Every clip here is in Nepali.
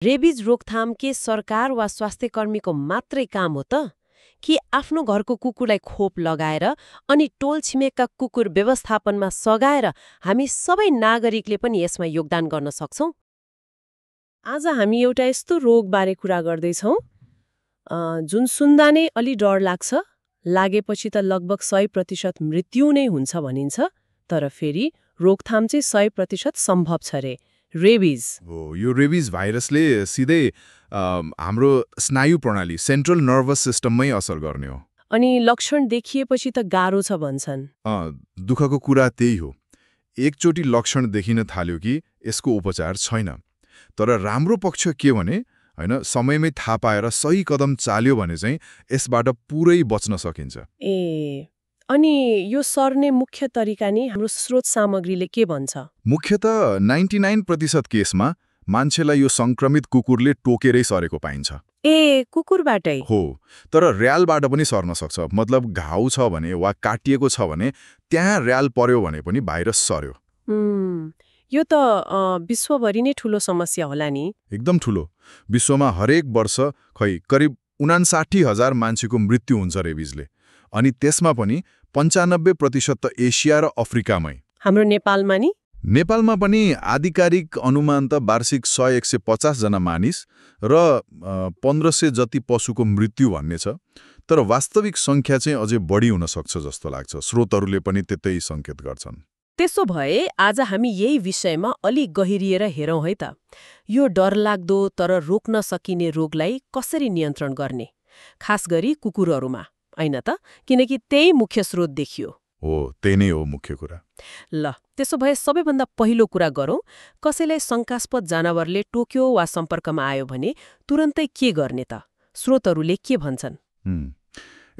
रेबिज रोकथाम के सरकार वा स्वास्थ्यकर्मीको मात्रै काम हो त कि आफ्नो घरको कुकुरलाई खोप लगाएर अनि टोल छिमेकका कुकुर व्यवस्थापनमा सघाएर हामी सबै नागरिकले पनि यसमा योगदान गर्न सक्छौं? आज हामी एउटा यस्तो रोगबारे कुरा गर्दैछौं जुन सुन्दा नै अलि डर लाग्छ। लागेपछि त लगभग 100% मृत्यु नै हुन्छ भनिन्छ। तर फेरि रोकथाम चाहिँ 100% सम्भव छ रे। रेबिज हो, यो रेबिज भाइरसले सिधै हाम्रो स्नायु प्रणाली सेन्ट्रल नर्भस सिस्टममै असर गर्ने हो। अनि लक्षण देखिएपछि त गाह्रो छ भन्छन्। दुःखको कुरा त्यही हो। एकचोटि लक्षण देखिन थाल्यो कि यसको उपचार छैन। तर राम्रो पक्ष के भने हैन, समयमै थाहा पाएर सही कदम चाल्यो भने चाहिँ यसबाट पुरै बच्न सकिन्छ। अनि यो सर्ने मुख्य तरिका नि हाम्रो स्रोत सामग्रीले के भन्छ? मुख्यतः 99% केसमा मान्छेलाई यो संक्रमित कुकुरले टोकेरै सरेको पाइन्छ। कुकुरबाटै? हो, तर र्यालबाट पनि सर्न सक्छ। मतलब घाउ छ भने वा काटिएको छ भने त्यहाँ र्याल पर्यो भने पनि भाइरस सर्यो। यो त विश्वभरि नै ठूलो समस्या होला नि। एकदम ठूलो। विश्वमा हरेक वर्ष करिब 59,000 मान्छेको मृत्यु हुन्छ रेबिजले। अनि त्यसमा पनि 95% त एसिया र अफ्रिकामै। हाम्रो नेपालमा नि? नेपालमा पनि आधिकारिक अनुमान त वार्षिक 100-150 जना मानिस र 1500 जति पशुको मृत्यु भन्ने छ। तर वास्तविक संख्या चाहिँ अझै बढी हुन सक्छ जस्तो लाग्छ। स्रोतहरूले पनि त्यतै संकेत गर्छन्। त्यसो भए आज हामी यही विषयमा अलि गहिरिएर हेरौँ है त। यो डरलाग्दो तर रोक्न सकिने रोगलाई कसरी नियन्त्रण गर्ने, खास गरी कुकुरहरूमा, हैन त? किनकि त्यही मुख्य स्रोत देखियो। हो, त्यही नै हो मुख्य कुरा। ल, त्यसो भए सबैभन्दा पहिलो कुरा गरौँ। कसैलाई शङ्कास्पद जनावरले टोक्यो वा सम्पर्कमा आयो भने तुरन्तै के गर्ने त? स्रोतहरूले के भन्छन्?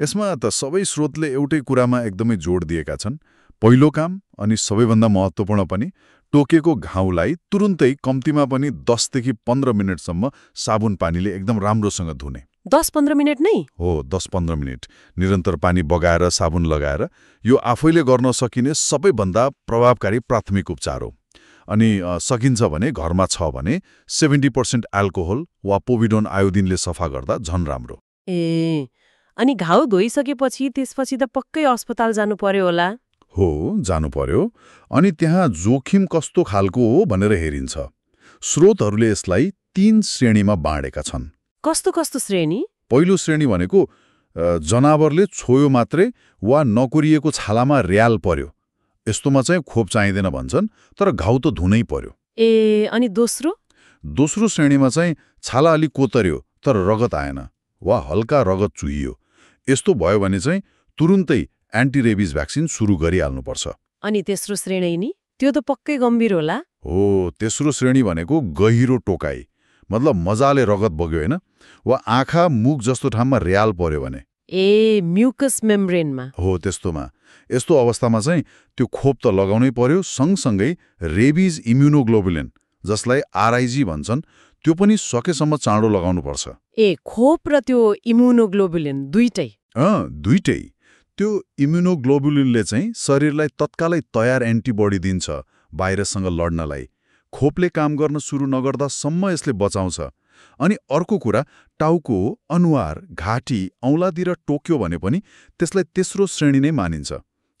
यसमा त सबै स्रोतले एउटै कुरामा एकदमै जोड दिएका छन्। पहिलो काम अनि सबैभन्दा महत्त्वपूर्ण पनि, टोकेको घाउलाई तुरुन्तै कम्तीमा पनि 10 देखि 15 मिनटसम्म साबुन पानीले एकदम राम्रोसँग धुने। 10-15 मिनट नै? हो, 10-15 मिनट निरन्तर पानी बगाएर साबुन लगाएर। यो आफैले गर्न सकिने सबैभन्दा प्रभावकारी प्राथमिक उपचार हो। अनि सकिन्छ भने घरमा छ भने 70% एल्कोहल वा पोभिडोन आयोडिनले सफा गर्दा झन राम्रो। अनि घाउ धोइसकेपछि त्यसपछि त पक्कै अस्पताल जानु पर्यो होला? हो, जानु पर्यो। अनि त्यहाँ जोखिम कस्तो खालको हो भनेर हेरिन्छ। स्रोतहरूले यसलाई 3 श्रेणीमा बाँडेका छन्। कस्तो कस्तो श्रेणी? पहिलो श्रेणी भनेको जनावरले छोयो मात्रै वा नकोरिएको छालामा र्याल पर्यो, यस्तोमा चाहिँ खोप चाहिँदैन भन्छन्, तर घाउ त धुनै पर्यो। अनि दोस्रो? दोस्रो श्रेणीमा चाहिँ छाला अलि कोतर्यो तर रगत आएन वा हल्का रगत चुहियो, यस्तो भयो भने चाहिँ तुरुन्तै एन्टी रेबिज भ्याक्सिन सुरु गरिहाल्नुपर्छ। अनि तेस्रो श्रेणी नि? त्यो त पक्कै गम्भीर होला? हो, तेस्रो श्रेणी भनेको गहिरो टोकाइ, मतलब मजाले रगत बग्यो होइन, वा आँखा मुख जस्तो ठाउँमा र्याल पर्यो भने। म्युकस मेम्ब्रेनमा? हो, त्यस्तोमा। यस्तो अवस्थामा चाहिँ त्यो खोप त लगाउनै पर्यो। सँगसँगै रेबिज इम्युनोग्लोबुलिन, जसलाई आरआइजी भन्छन्, त्यो पनि सकेसम्म चाँडो लगाउनुपर्छ। खोप र त्यो इम्युनोग्लोबुलिन दुईटै? दुईटै। त्यो इम्युनोग्लोबुलिनले चाहिँ शरीरलाई तत्कालै तयार एन्टिबडी दिन्छ भाइरससँग लड्नलाई। खोपले काम गर्न सुरु नगर्दासम्म यसले बचाउँछ। अनि अर्को कुरा, टाउको, अनुहार, घाँटी, औँलातिर टोक्यो भने पनि त्यसलाई तेस्रो श्रेणी नै मानिन्छ,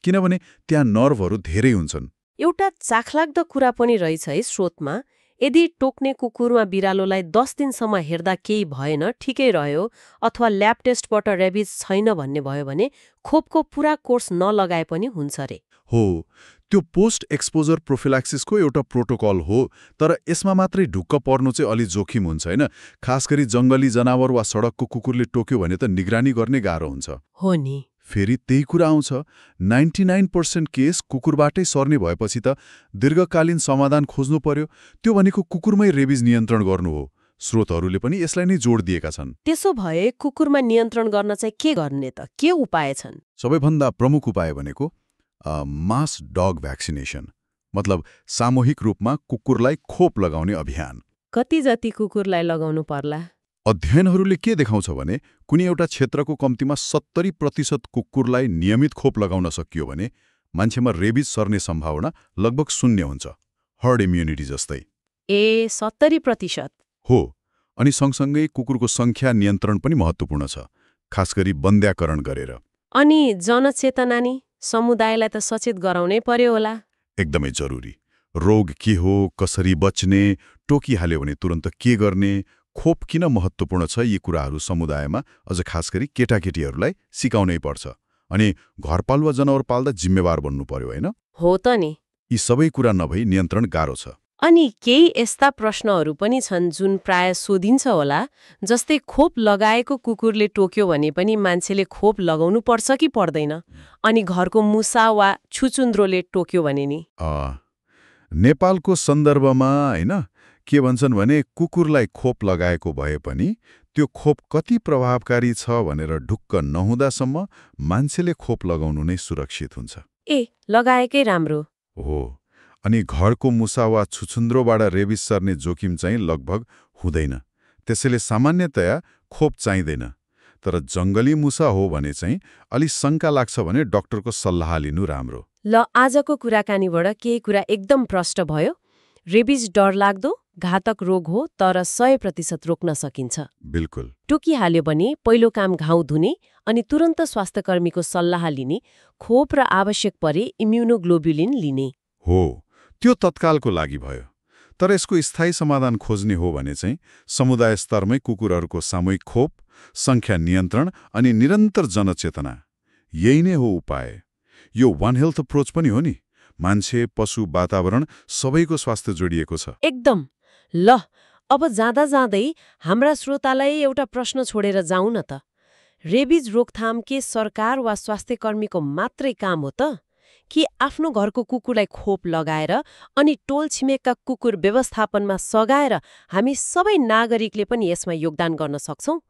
किनभने त्यहाँ नर्भहरू धेरै हुन्छन्। एउटा चाखलाग्दो कुरा पनि रहेछ है स्रोतमा। यदि टोक्ने कुकुरमा बिरालोलाई 10 दिनसम्म हेर्दा केही भएन, ठिकै रह्यो, अथवा ल्याब टेस्टबाट रेबिज छैन भन्ने भयो भने खोपको पुरा कोर्स नलगाए पनि हुन्छ रे। हो, त्यो पोस्ट एक्सपोजर प्रोफिल्याक्सिसको एउटा प्रोटोकल हो, तर यसमा मात्रै ढुक्क पर्नु चाहिँ अलि जोखिम हुन्छ होइन। खास गरी जङ्गली जनावर वा सडकको कुकुरले टोक्यो भने त निगरानी गर्ने गाह्रो हुन्छ। हो नि। फेरि त्यही कुरा आउँछ, 99% केस कुकुरबाटै सर्ने भएपछि त दीर्घकालीन समाधान खोज्नु पर्यो। त्यो भनेको कुकुरमै रेबिज नियन्त्रण गर्नु हो। स्रोतहरूले पनि यसलाई नै जोड दिएका छन्। त्यसो भए कुकुरमा नियन्त्रण गर्न चाहिँ के गर्ने त? के उपाय छन्? सबैभन्दा प्रमुख उपाय भनेको मास डग भ्याक्सिनेसन, मतलब सामूहिक रूपमा कुकुरलाई खोप लगाउने अभियान। कति जति कुकुरलाई लगाउनु पर्ला? अध्ययनहरूले के देखाउँछ भने कुनै एउटा क्षेत्रको कम्तीमा 70% कुकुरलाई नियमित खोप लगाउन सकियो भने मान्छेमा रेबिज सर्ने सम्भावना लगभग 0 हुन्छ। हर्ड इम्युनिटी जस्तै। 70%? हो, अनि सँगसँगै कुकुरको सङ्ख्या नियन्त्रण पनि महत्त्वपूर्ण छ, खास गरी बन्द्याकरण गरेर। अनि जनचेतना नि समुदायलाई त सचेत गराउनै पर्यो होला। एकदमै जरुरी। रोग के हो, कसरी बच्ने, टोकिहाल्यो भने तुरन्त के गर्ने, खोप किन महत्त्वपूर्ण छ, यी कुराहरू समुदायमा अझ खास गरी केटाकेटीहरूलाई सिकाउनै पर्छ। अनि घरपालुवा जनावर पाल्दा जिम्मेवार बन्नु पर्यो, होइन? हो त नि। यी सबै कुरा नभई नियन्त्रण गाह्रो छ। अनि केही यस्ता प्रश्नहरू पनि छन् जुन प्राय सोधिन्छ होला, जस्तै खोप लगाएको कुकुरले टोक्यो भने पनि मान्छेले खोप लगाउनु पर्छ कि पर्दैन? अनि घरको मुसा वा छुचुन्द्रोले टोक्यो भने नि? नेपालको सन्दर्भमा होइन के भन्छन् भने कुकुरलाई खोप लगाएको भए पनि त्यो खोप कति प्रभावकारी छ भनेर ढुक्क नहुँदासम्म मान्छेले खोप लगाउनु नै सुरक्षित हुन्छ। लगाएकै राम्रो हो। अनि घरको मुसा वा छुचुन्द्रोबाट रेबिस सर्ने जोखिम चाहिँ लगभग हुँदैन, त्यसैले सामान्यतया खोप चाहिँदैन। तर जङ्गली मुसा हो भने चाहिँ अलि शङ्का लाग्छ भने डाक्टरको सल्लाह लिनु राम्रो। ल, आजको कुराकानीबाट केही कुरा एकदम प्रष्ट भयो। रेबिज डरलाग्दो घातक रोग हो, तर 100% रोक्न सकिन्छ। बिल्कुल। टोकिहाल्यो भने पहिलो काम घाउ धुने अनि तुरन्त स्वास्थ्यकर्मीको सल्लाह लिने, खोप र आवश्यक परे इम्युनोग्लोबुलिन लिने। हो, त्यो तत्कालको लागि भयो। तर यसको स्थायी समाधान खोज्ने हो भने चाहिँ समुदाय स्तरमै कुकुरहरूको सामूहिक खोप, सङ्ख्या नियन्त्रण अनि निरन्तर जनचेतना, यही नै हो उपाय। यो वन हेल्थ अप्रोच पनि हो नि, मान्छे, पशु, वातावरण सबैको स्वास्थ्य जोडिएको छ। एकदम। ल, अब जाँदा जाँदै हाम्रा श्रोतालाई एउटा प्रश्न छोडेर जाउँ न त। रेबिज रोकथाम के सरकार वा स्वास्थ्यकर्मीको मात्रै काम हो त? कि आफ्नो घरको कुकुरलाई खोप लगाएर अनि टोल छिमेकका कुकुर व्यवस्थापनमा सघाएर हामी सबै नागरिकले पनि यसमा योगदान गर्न सक्छौं?